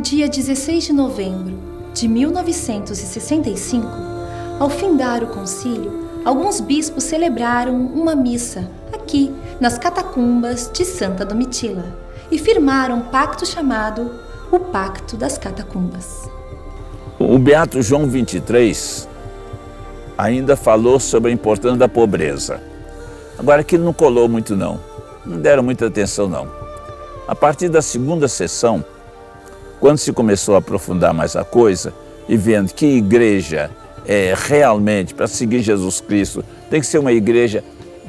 dia 16 de novembro de 1965, ao findar o concílio, alguns bispos celebraram uma missa aqui, nas catacumbas de Santa Domitila, e firmaram um pacto chamado o Pacto das Catacumbas. O Beato João XXIII ainda falou sobre a importância da pobreza. Agora, aquilo não colou muito não deram muita atenção não. A partir da segunda sessão, quando se começou a aprofundar mais a coisa e vendo que igreja realmente, para seguir Jesus Cristo, tem que ser uma igreja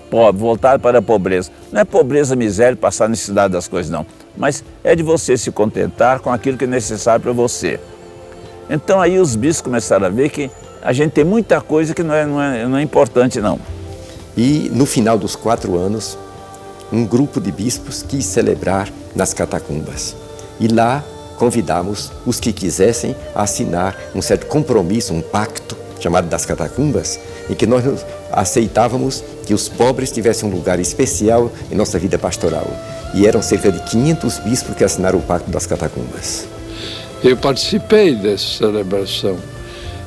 pobre, voltada para a pobreza. Não é pobreza, miséria, passar necessidade das coisas não, mas é de você se contentar com aquilo que é necessário para você. Então aí os bispos começaram a ver que a gente tem muita coisa que não é importante não. E no final dos 4 anos, um grupo de bispos quis celebrar nas catacumbas. E lá convidamos os que quisessem assinar um certo compromisso, um pacto chamado das catacumbas, em que nós aceitávamos que os pobres tivessem um lugar especial em nossa vida pastoral. E eram cerca de 500 bispos que assinaram o pacto das catacumbas. Eu participei dessa celebração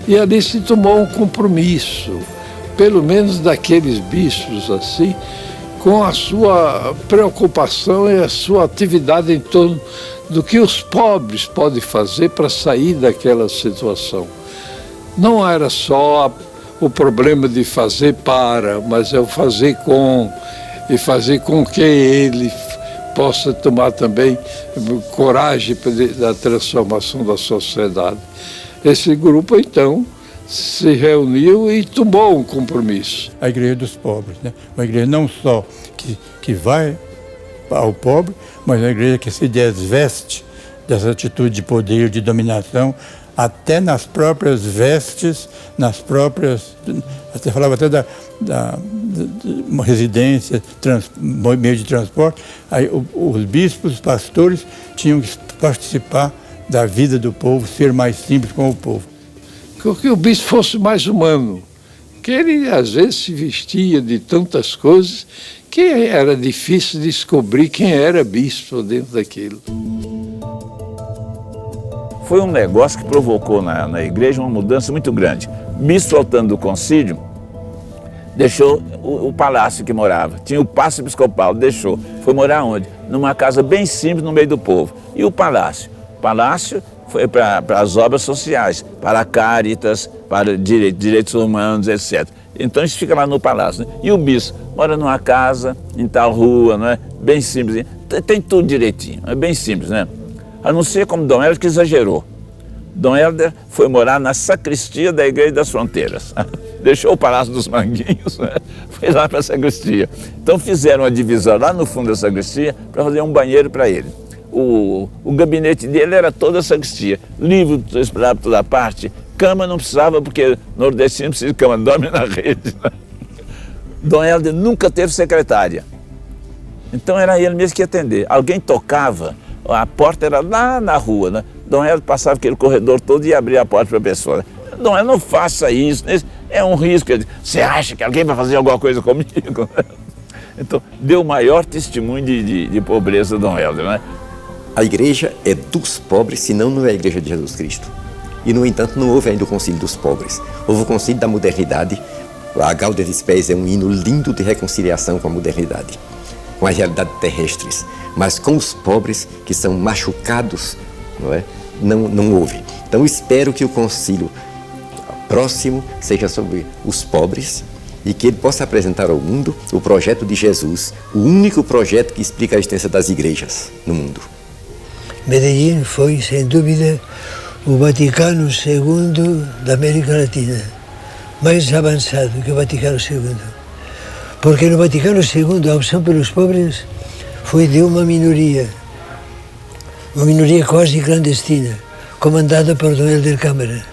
e ali se tomou um compromisso, pelo menos daqueles bispos assim, com a sua preocupação e a sua atividade em torno do que os pobres podem fazer para sair daquela situação. Não era só o problema de fazer para, mas é o fazer com, e fazer com que ele possa tomar também coragem da transformação da sociedade. Esse grupo, então, se reuniu e tomou um compromisso. A igreja dos pobres, né? Uma igreja não só que vai ao pobre, mas uma igreja que se desveste dessa atitude de poder, de dominação, até nas próprias vestes, nas próprias, até falava até uma residência, meio de transporte. Aí os bispos, os pastores tinham que participar da vida do povo, ser mais simples com o povo. Que o bispo fosse mais humano, que ele às vezes se vestia de tantas coisas que era difícil descobrir quem era bispo dentro daquilo. Foi um negócio que provocou na igreja uma mudança muito grande. O bispo, voltando do concílio, deixou o palácio que morava, tinha o paço episcopal, deixou. Foi morar onde? Numa casa bem simples no meio do povo. E o palácio? O palácio foi para as obras sociais, para a Caritas, para direitos humanos, etc. Então isso fica lá no palácio, né? E o bispo mora numa casa, em tal rua, não é? Bem simples, tem tudo direitinho, é bem simples, né? A não ser como Dom Helder que exagerou. Dom Helder foi morar na sacristia da Igreja das Fronteiras. Deixou o Palácio dos Manguinhos, né? Foi lá para a sacristia. Então fizeram uma divisão lá no fundo da sacristia para fazer um banheiro para ele. O gabinete dele era toda a sacristia, livro para toda parte, cama não precisava, porque nordestino precisa de cama, dorme na rede. Dom Helder nunca teve secretária, então era ele mesmo que ia atender. Alguém tocava, a porta era lá na rua, né? Dom Helder passava aquele corredor todo e abria a porta para a pessoa. Dom Helder, não faça isso, é um risco. Você acha que alguém vai fazer alguma coisa comigo? Então, deu o maior testemunho de pobreza do Dom Helder, né? A igreja é dos pobres, senão não é a igreja de Jesus Cristo. E, no entanto, não houve ainda o concílio dos pobres. Houve o concílio da modernidade. A Gaudium et Spes é um hino lindo de reconciliação com a modernidade, com as realidades terrestres. Mas com os pobres que são machucados, não houve. Então, espero que o concílio próximo seja sobre os pobres e que ele possa apresentar ao mundo o projeto de Jesus, o único projeto que explica a existência das igrejas no mundo. Medellín foi, sem dúvida, o Vaticano II da América Latina, mais avançado que o Vaticano II. Porque no Vaticano II a opção pelos pobres foi de uma minoria quase clandestina, comandada por Dom Helder Câmara.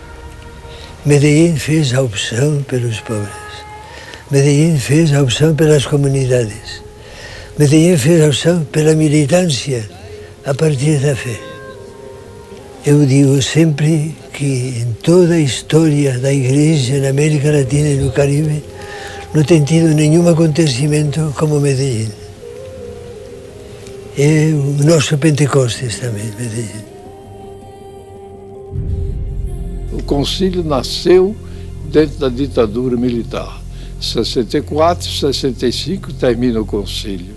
Medellín fez a opção pelos pobres. Medellín fez a opção pelas comunidades. Medellín fez a opção pela militância a partir da fé. Eu digo sempre que em toda a história da Igreja na América Latina e no Caribe não tem tido nenhum acontecimento como Medellín. É o nosso Pentecostes também, Medellín. concílio nasceu dentro da ditadura militar. 64, 65 termina o concílio.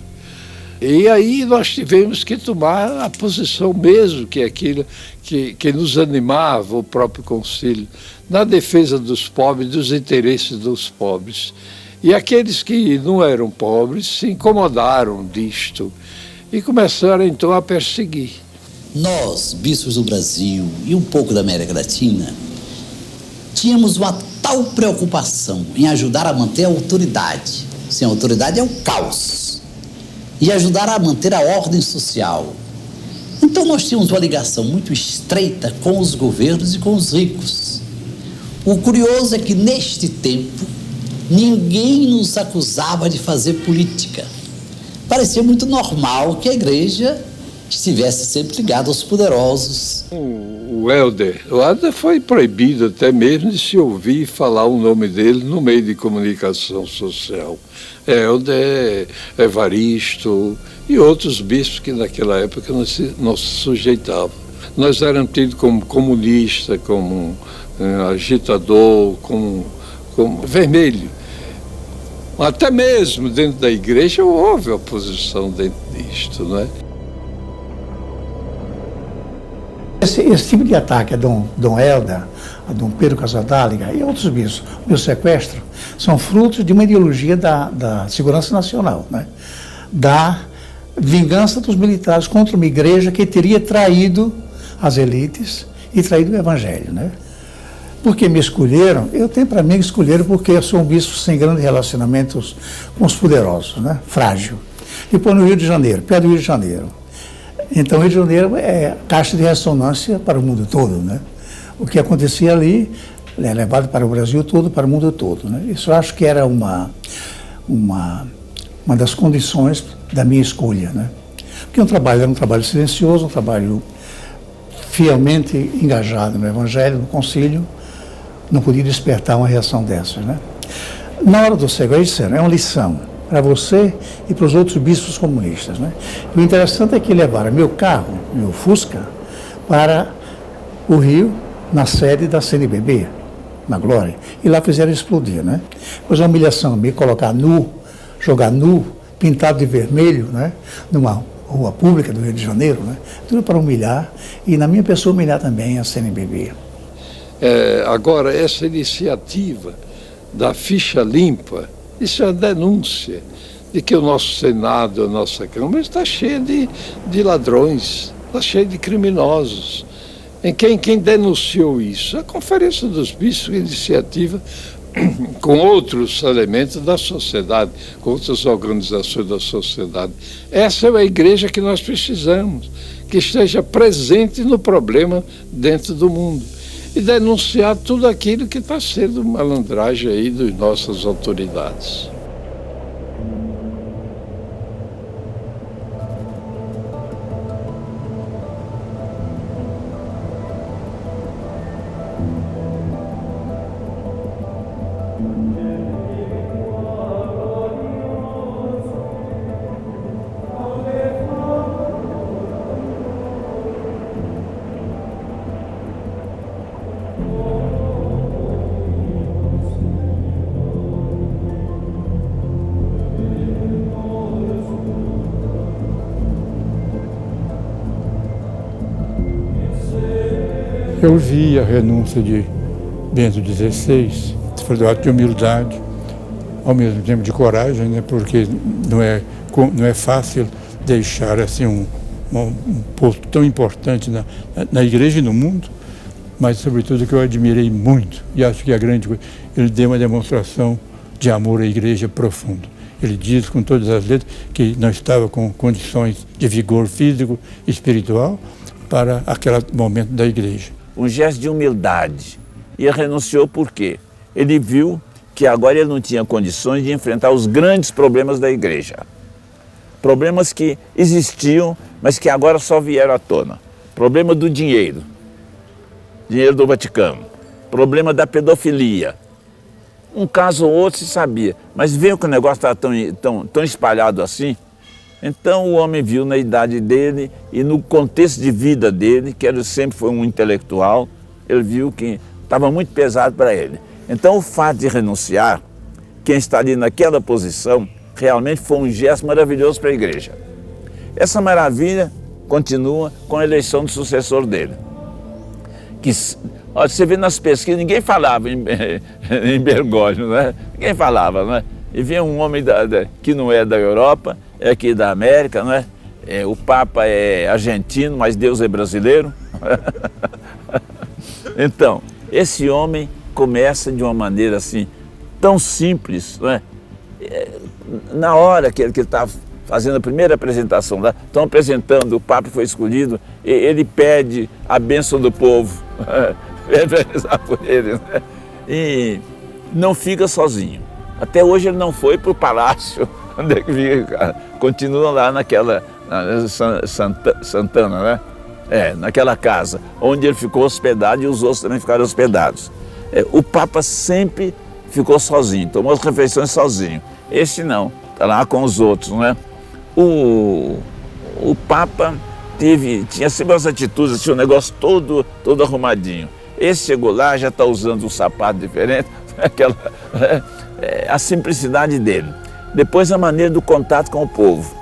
E aí nós tivemos que tomar a posição mesmo, que é aquilo que nos animava, o próprio concílio, na defesa dos pobres, dos interesses dos pobres. E aqueles que não eram pobres se incomodaram disto e começaram então a perseguir. Nós, bispos do Brasil e um pouco da América Latina, tínhamos uma tal preocupação em ajudar a manter a autoridade. Sem autoridade é o caos. E ajudar a manter a ordem social. Então nós tínhamos uma ligação muito estreita com os governos e com os ricos. O curioso é que neste tempo ninguém nos acusava de fazer política. Parecia muito normal que a igreja estivesse sempre ligada aos poderosos. O Helder foi proibido até mesmo de se ouvir falar o nome dele no meio de comunicação social. Helder, Evaristo e outros bispos que naquela época não se sujeitavam. Nós éramos tidos como comunista, como agitador, como vermelho. Até mesmo dentro da igreja houve oposição dentro disto, não é? Esse tipo de ataque a Dom Helder, a Dom Pedro Casadáliga e outros bispos, o meu sequestro, são frutos de uma ideologia da segurança nacional, né? Da vingança dos militares contra uma igreja que teria traído as elites e traído o evangelho, né? Porque me escolheram, eu tenho para mim que escolheram porque eu sou um bispo sem grandes relacionamentos com os poderosos, né? Frágil. E pô, no Rio de Janeiro, perto do Rio de Janeiro. Então, o Rio de Janeiro é caixa de ressonância para o mundo todo, né? O que acontecia ali é levado para o Brasil todo, para o mundo todo, né? Isso eu acho que era uma das condições da minha escolha, né? Porque era um trabalho silencioso, um trabalho fielmente engajado no Evangelho, no concílio, não podia despertar uma reação dessas, né? Na hora do cego, é uma lição para você e para os outros bispos comunistas, né? E o interessante é que levaram meu carro, meu Fusca, para o Rio, na sede da CNBB, na Glória, e lá fizeram explodir, né? Pois a humilhação, me colocar nu, jogar nu, pintado de vermelho, né? Numa rua pública do Rio de Janeiro, né? Tudo para humilhar, e na minha pessoa humilhar também a CNBB. Agora, essa iniciativa da ficha limpa, isso é uma denúncia de que o nosso Senado, a nossa Câmara está cheia de ladrões, está cheia de criminosos. Quem denunciou isso? A Conferência dos Bispos, iniciativa com outros elementos da sociedade, com outras organizações da sociedade. Essa é a igreja que nós precisamos, que esteja presente no problema dentro do mundo e denunciar tudo aquilo que está sendo malandragem aí das nossas autoridades. Eu vi a renúncia de Bento XVI, foi do ato de humildade, ao mesmo tempo de coragem, né? Porque não é fácil deixar assim um posto tão importante na igreja e no mundo, mas sobretudo que eu admirei muito, e acho que a grande coisa, ele deu uma demonstração de amor à igreja profundo. Ele diz com todas as letras que não estava com condições de vigor físico e espiritual para aquele momento da igreja. Um gesto de humildade. E ele renunciou por quê? Ele viu que agora ele não tinha condições de enfrentar os grandes problemas da igreja. Problemas que existiam, mas que agora só vieram à tona. Problema do dinheiro do Vaticano. Problema da pedofilia. Um caso ou outro se sabia, mas veio que o negócio estava tão espalhado assim. Então o homem viu na idade dele e no contexto de vida dele, que ele sempre foi um intelectual, ele viu que estava muito pesado para ele. Então o fato de renunciar, quem está ali naquela posição, realmente foi um gesto maravilhoso para a igreja. Essa maravilha continua com a eleição do sucessor dele. Que, ó, você vê nas pesquisas, ninguém falava em Bergoglio, né? Ninguém falava, né? E vinha um homem que não é da Europa, é aqui da América, né? O Papa é argentino, mas Deus é brasileiro. Então, esse homem começa de uma maneira assim, tão simples, né? Na hora que ele está fazendo a primeira apresentação lá, estão apresentando, o Papa foi escolhido, ele pede a bênção do povo, para rezar por ele, né? E não fica sozinho. Até hoje ele não foi para o palácio, onde é que fica, continua lá naquela Santana, né? Naquela casa, onde ele ficou hospedado e os outros também ficaram hospedados. O Papa sempre ficou sozinho, tomou as refeições sozinho. Esse não, está lá com os outros, né? O Papa tinha sempre as atitudes, tinha um negócio todo arrumadinho. Esse chegou lá, já está usando um sapato diferente, a simplicidade dele. Depois a maneira do contato com o povo.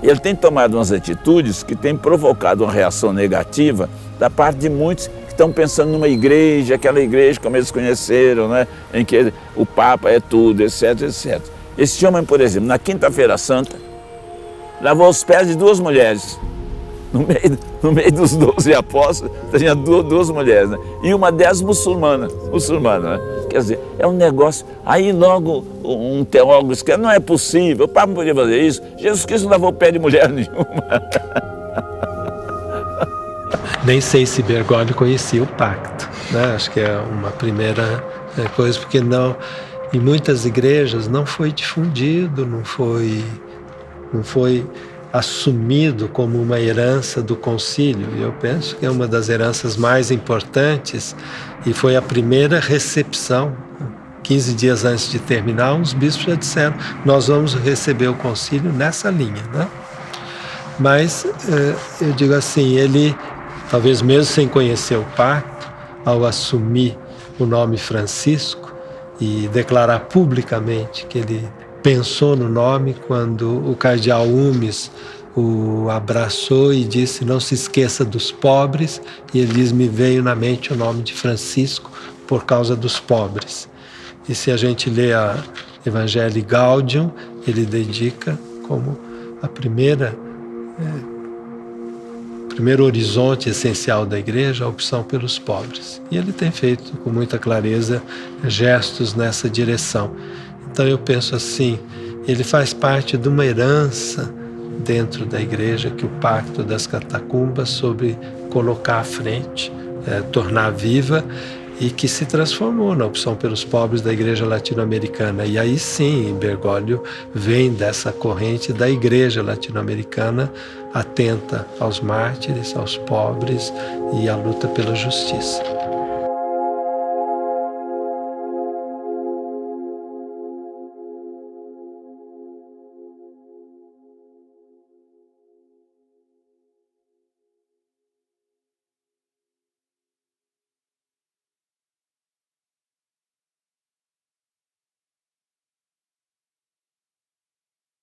Ele tem tomado umas atitudes que têm provocado uma reação negativa da parte de muitos que estão pensando numa igreja, aquela igreja como eles conheceram, né? Em que o Papa é tudo, etc, etc. Esse homem, por exemplo, na Quinta-feira Santa, lavou os pés de 2 mulheres. No meio dos 12 apóstolos, tinha 2 mulheres, né? E uma delas muçulmana, né? Quer dizer, é um negócio. Aí logo um teólogo disse que não é possível, o Papa não podia fazer isso. Jesus Cristo não lavou o pé de mulher nenhuma. Nem sei se Bergoglio conhecia o pacto, né? Acho que é uma primeira coisa, porque não, em muitas igrejas não foi difundido, não foi assumido como uma herança do concílio. E eu penso que é uma das heranças mais importantes e foi a primeira recepção. 15 dias antes de terminar, os bispos já disseram, nós vamos receber o concílio nessa linha, né? Mas eu digo assim, ele, talvez mesmo sem conhecer o pacto, ao assumir o nome Francisco e declarar publicamente que ele pensou no nome quando o cardeal Umes o abraçou e disse, não se esqueça dos pobres, e ele diz, me veio na mente o nome de Francisco por causa dos pobres. E se a gente lê a Evangelii Gaudium, ele dedica como a primeiro horizonte essencial da igreja a opção pelos pobres. E ele tem feito com muita clareza gestos nessa direção. Então eu penso assim, ele faz parte de uma herança dentro da igreja que o Pacto das Catacumbas soube colocar à frente, tornar viva, e que se transformou na opção pelos pobres da igreja latino-americana. E aí sim, Bergoglio vem dessa corrente da igreja latino-americana atenta aos mártires, aos pobres e à luta pela justiça.